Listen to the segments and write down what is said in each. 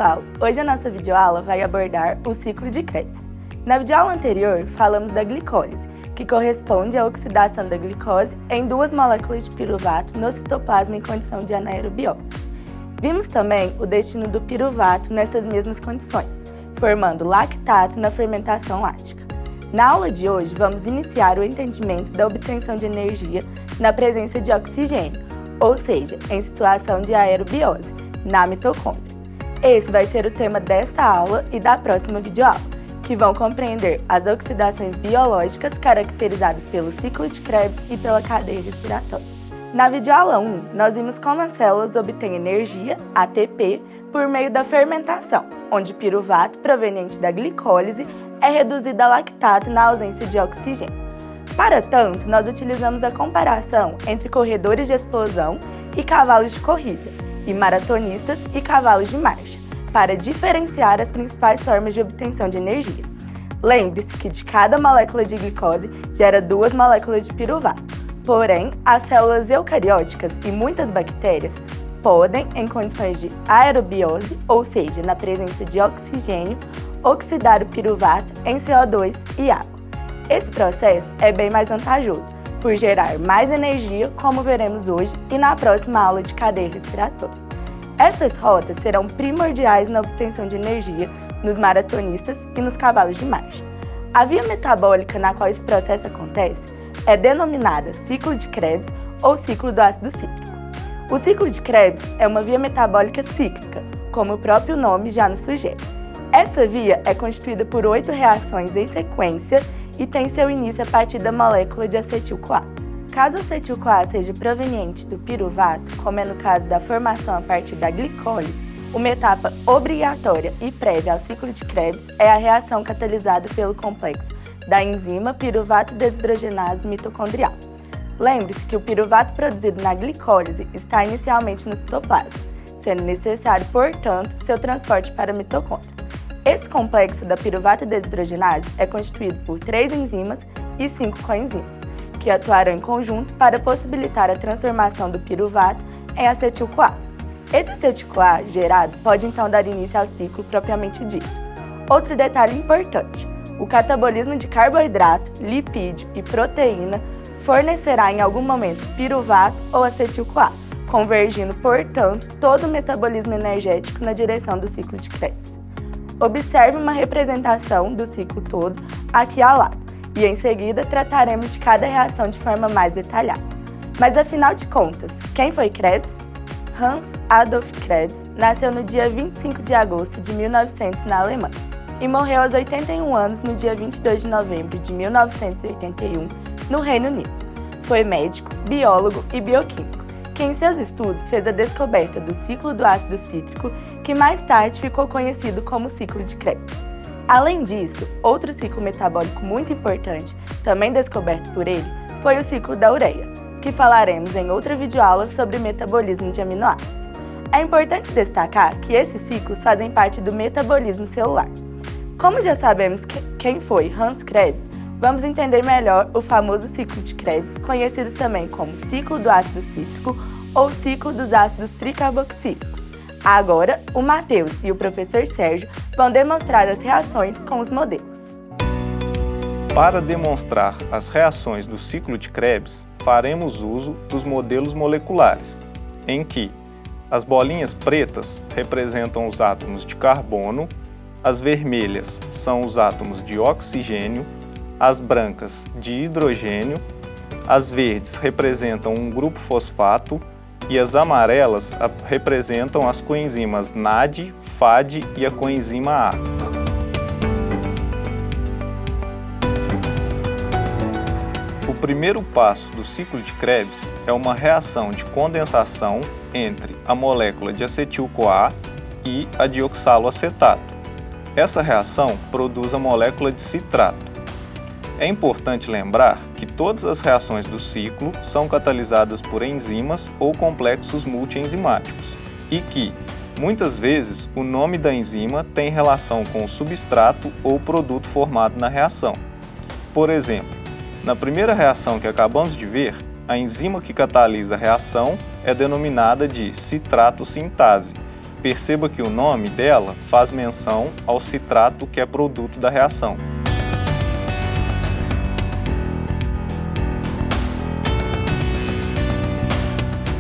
pessoal! Hoje a nossa videoaula vai abordar o ciclo de Krebs. Na videoaula anterior, falamos da glicólise, que corresponde à oxidação da glicose em duas moléculas de piruvato no citoplasma em condição de anaerobiose. Vimos também o destino do piruvato nessas mesmas condições, formando lactato na fermentação lática. Na aula de hoje, vamos iniciar o entendimento da obtenção de energia na presença de oxigênio, ou seja, em situação de aerobiose, na mitocôndria. Esse vai ser o tema desta aula e da próxima videoaula, que vão compreender as oxidações biológicas caracterizadas pelo ciclo de Krebs e pela cadeia respiratória. Na videoaula 1, nós vimos como as células obtêm energia, ATP, por meio da fermentação, onde o piruvato proveniente da glicólise é reduzido a lactato na ausência de oxigênio. Para tanto, nós utilizamos a comparação entre corredores de explosão e cavalos de corrida, e maratonistas e cavalos de marcha, para diferenciar as principais formas de obtenção de energia. Lembre-se que de cada molécula de glicose gera duas moléculas de piruvato, porém, as células eucarióticas e muitas bactérias podem, em condições de aerobiose, ou seja, na presença de oxigênio, oxidar o piruvato em CO2 e água. Esse processo é bem mais vantajoso, por gerar mais energia, como veremos hoje e na próxima aula de cadeia respiratória. Essas rotas serão primordiais na obtenção de energia nos maratonistas e nos cavalos de marcha. A via metabólica na qual esse processo acontece é denominada ciclo de Krebs ou ciclo do ácido cítrico. O ciclo de Krebs é uma via metabólica cíclica, como o próprio nome já nos sugere. Essa via é constituída por 8 reações em sequência e tem seu início a partir da molécula de acetil-CoA. Caso o acetil-CoA seja proveniente do piruvato, como é no caso da formação a partir da glicólise, uma etapa obrigatória e prévia ao ciclo de Krebs é a reação catalisada pelo complexo da enzima piruvato desidrogenase mitocondrial. Lembre-se que o piruvato produzido na glicólise está inicialmente no citoplasma, sendo necessário, portanto, seu transporte para a mitocôndria. Esse complexo da piruvato desidrogenase é constituído por 3 enzimas e 5 coenzimas, que atuarão em conjunto para possibilitar a transformação do piruvato em acetil-CoA. Esse acetil-CoA gerado pode então dar início ao ciclo propriamente dito. Outro detalhe importante: o catabolismo de carboidrato, lipídio e proteína fornecerá em algum momento piruvato ou acetil-CoA, convergindo, portanto, todo o metabolismo energético na direção do ciclo de Krebs. Observe uma representação do ciclo todo aqui ao lado, e em seguida trataremos de cada reação de forma mais detalhada. Mas afinal de contas, quem foi Krebs? Hans Adolf Krebs nasceu no dia 25 de agosto de 1900 na Alemanha e morreu aos 81 anos no dia 22 de novembro de 1981 no Reino Unido. Foi médico, biólogo e bioquímico, que em seus estudos fez a descoberta do ciclo do ácido cítrico, que mais tarde ficou conhecido como ciclo de Krebs. Além disso, outro ciclo metabólico muito importante, também descoberto por ele, foi o ciclo da ureia, que falaremos em outra videoaula sobre metabolismo de aminoácidos. É importante destacar que esses ciclos fazem parte do metabolismo celular. Como já sabemos quem foi Hans Krebs, vamos entender melhor o famoso ciclo de Krebs, conhecido também como ciclo do ácido cítrico ou ciclo dos ácidos tricarboxílicos. Agora, o Matheus e o professor Sérgio vão demonstrar as reações com os modelos. Para demonstrar as reações do ciclo de Krebs, faremos uso dos modelos moleculares, em que as bolinhas pretas representam os átomos de carbono, as vermelhas são os átomos de oxigênio, as brancas de hidrogênio, as verdes representam um grupo fosfato e as amarelas representam as coenzimas NAD, FAD e a coenzima A. O primeiro passo do ciclo de Krebs é uma reação de condensação entre a molécula de acetil-CoA e a de oxaloacetato. Essa reação produz a molécula de citrato. É importante lembrar que todas as reações do ciclo são catalisadas por enzimas ou complexos multienzimáticos e que, muitas vezes, o nome da enzima tem relação com o substrato ou produto formado na reação. Por exemplo, na primeira reação que acabamos de ver, a enzima que catalisa a reação é denominada de citrato sintase, Perceba que o nome dela faz menção ao citrato que é produto da reação.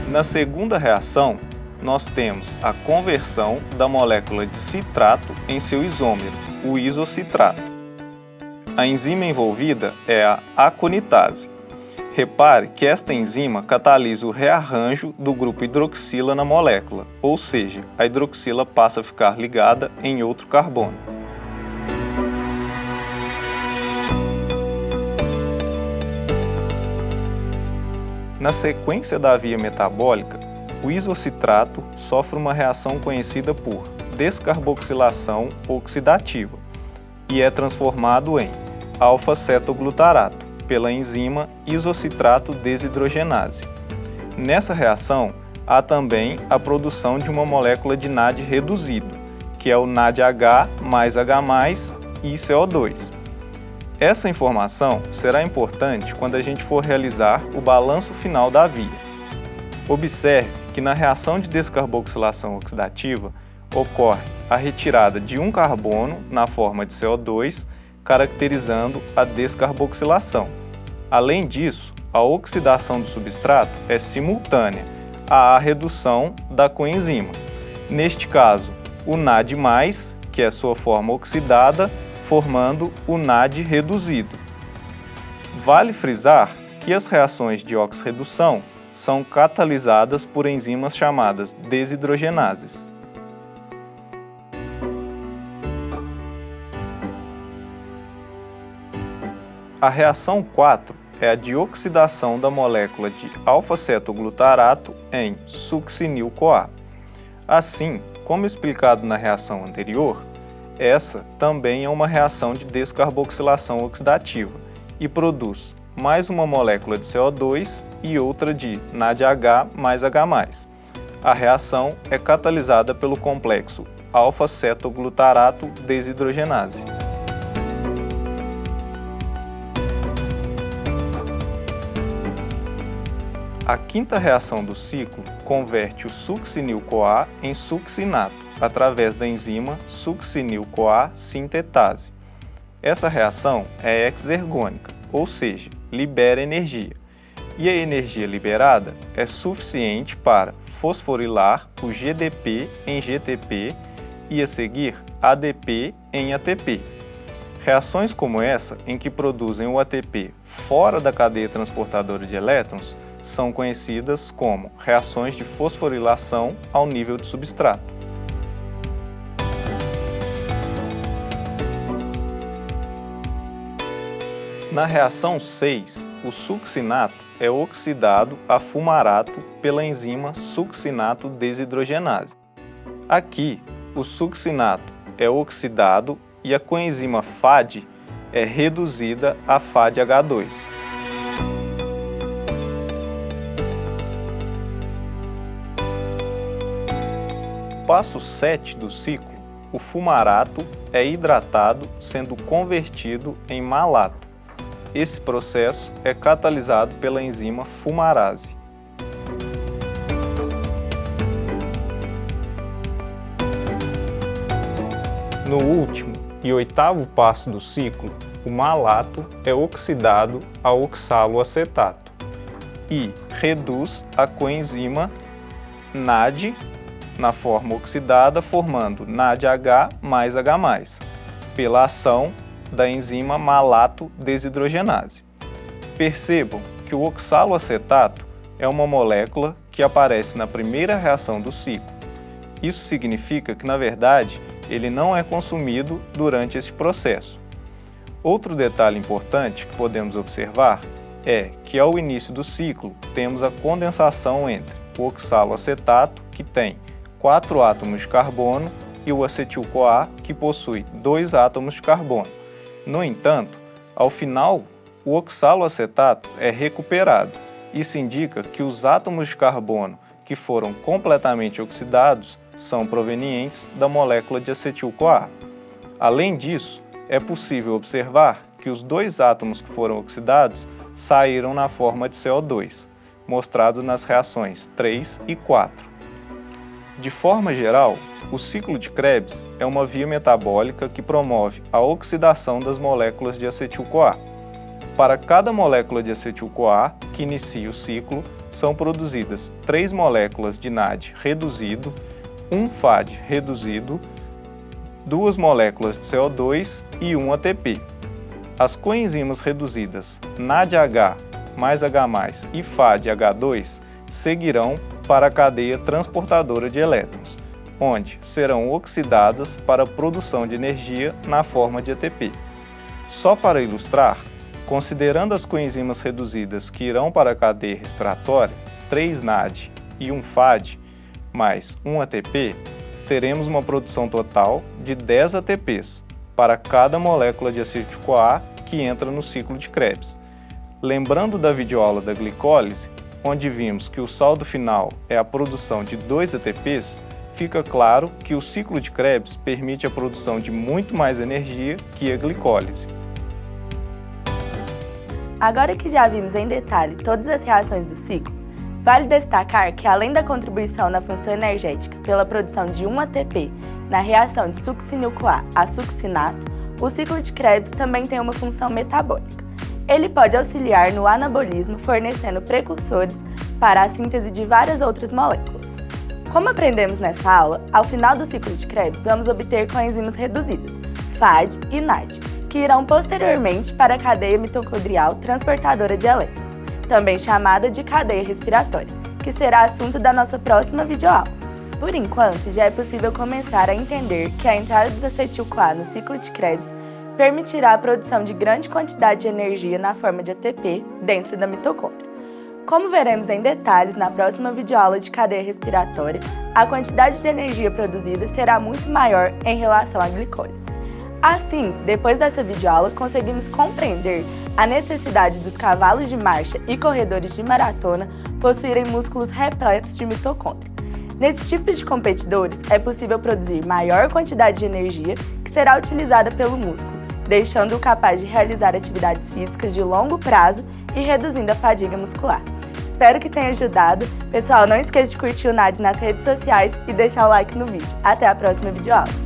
Na segunda reação, nós temos a conversão da molécula de citrato em seu isômero, o isocitrato. A enzima envolvida é a aconitase. Repare que esta enzima catalisa o rearranjo do grupo hidroxila na molécula, ou seja, a hidroxila passa a ficar ligada em outro carbono. Na sequência da via metabólica, o isocitrato sofre uma reação conhecida por descarboxilação oxidativa e é transformado em alfa-cetoglutarato pela enzima isocitrato desidrogenase. Nessa reação, há também a produção de uma molécula de NAD reduzido, que é o NADH mais H+, e CO2. Essa informação será importante quando a gente for realizar o balanço final da via. Observe que na reação de descarboxilação oxidativa ocorre a retirada de um carbono na forma de CO2, caracterizando a descarboxilação. Além disso, a oxidação do substrato é simultânea à redução da coenzima. Neste caso, o NAD+, que é sua forma oxidada, formando o NAD reduzido. Vale frisar que as reações de oxirredução são catalisadas por enzimas chamadas desidrogenases. A reação 4 é a de oxidação da molécula de alfa-cetoglutarato em succinil-CoA. Assim, como explicado na reação anterior, essa também é uma reação de descarboxilação oxidativa e produz mais uma molécula de CO2 e outra de NADH mais H+. A reação é catalisada pelo complexo alfa-cetoglutarato desidrogenase. A quinta reação do ciclo converte o succinil-CoA em succinato através da enzima succinil-CoA sintetase. Essa reação é exergônica, ou seja, libera energia. E a energia liberada é suficiente para fosforilar o GDP em GTP e, a seguir, ADP em ATP. Reações como essa, em que produzem o ATP fora da cadeia transportadora de elétrons, são conhecidas como reações de fosforilação ao nível de substrato. Na reação 6, o succinato é oxidado a fumarato pela enzima succinato desidrogenase. Aqui, o succinato é oxidado e a coenzima FAD é reduzida a FADH2. No passo 7 do ciclo, o fumarato é hidratado, sendo convertido em malato. Esse processo é catalisado pela enzima fumarase. No último e oitavo passo do ciclo, o malato é oxidado a oxaloacetato e reduz a coenzima NAD na forma oxidada, formando NADH mais H+, pela ação da enzima malato desidrogenase. Percebam que o oxaloacetato é uma molécula que aparece na primeira reação do ciclo. Isso significa que, na verdade, ele não é consumido durante esse processo. Outro detalhe importante que podemos observar é que, ao início do ciclo, temos a condensação entre o oxaloacetato, que tem 4 átomos de carbono, e o acetil-CoA, que possui 2 átomos de carbono. No entanto, ao final, o oxaloacetato é recuperado. Isso indica que os átomos de carbono que foram completamente oxidados são provenientes da molécula de acetil-CoA. Além disso, é possível observar que os 2 átomos que foram oxidados saíram na forma de CO2, mostrado nas reações 3 e 4. De forma geral, o ciclo de Krebs é uma via metabólica que promove a oxidação das moléculas de acetil-CoA. Para cada molécula de acetil-CoA que inicia o ciclo, são produzidas 3 moléculas de NAD reduzido, 1 FAD reduzido, 2 moléculas de CO2 e 1 ATP. As coenzimas reduzidas NADH mais H+, e FADH2 seguirão para a cadeia transportadora de elétrons, onde serão oxidadas para a produção de energia na forma de ATP. Só para ilustrar, considerando as coenzimas reduzidas que irão para a cadeia respiratória, 3 NAD e 1 FAD, mais 1 ATP, teremos uma produção total de 10 ATPs para cada molécula de acetil-CoA que entra no ciclo de Krebs. Lembrando da videoaula da glicólise, onde vimos que o saldo final é a produção de 2 ATPs, fica claro que o ciclo de Krebs permite a produção de muito mais energia que a glicólise. Agora que já vimos em detalhe todas as reações do ciclo, vale destacar que além da contribuição na função energética pela produção de 1 ATP na reação de succinil-CoA a succinato, o ciclo de Krebs também tem uma função metabólica. Ele pode auxiliar no anabolismo, fornecendo precursores para a síntese de várias outras moléculas. Como aprendemos nessa aula, ao final do ciclo de Krebs vamos obter coenzimas reduzidas, FAD e NAD, que irão posteriormente para a cadeia mitocondrial transportadora de elétrons, também chamada de cadeia respiratória, que será assunto da nossa próxima videoaula. Por enquanto, já é possível começar a entender que a entrada do acetil-CoA no ciclo de Krebs permitirá a produção de grande quantidade de energia na forma de ATP dentro da mitocôndria. Como veremos em detalhes na próxima videoaula de cadeia respiratória, a quantidade de energia produzida será muito maior em relação à glicólise. Assim, depois dessa videoaula, conseguimos compreender a necessidade dos cavalos de marcha e corredores de maratona possuírem músculos repletos de mitocôndria. Nesses tipos de competidores, é possível produzir maior quantidade de energia que será utilizada pelo músculo, deixando-o capaz de realizar atividades físicas de longo prazo e reduzindo a fadiga muscular. Espero que tenha ajudado. Pessoal, não esqueça de curtir o NAD nas redes sociais e deixar o like no vídeo. Até a próxima videoaula!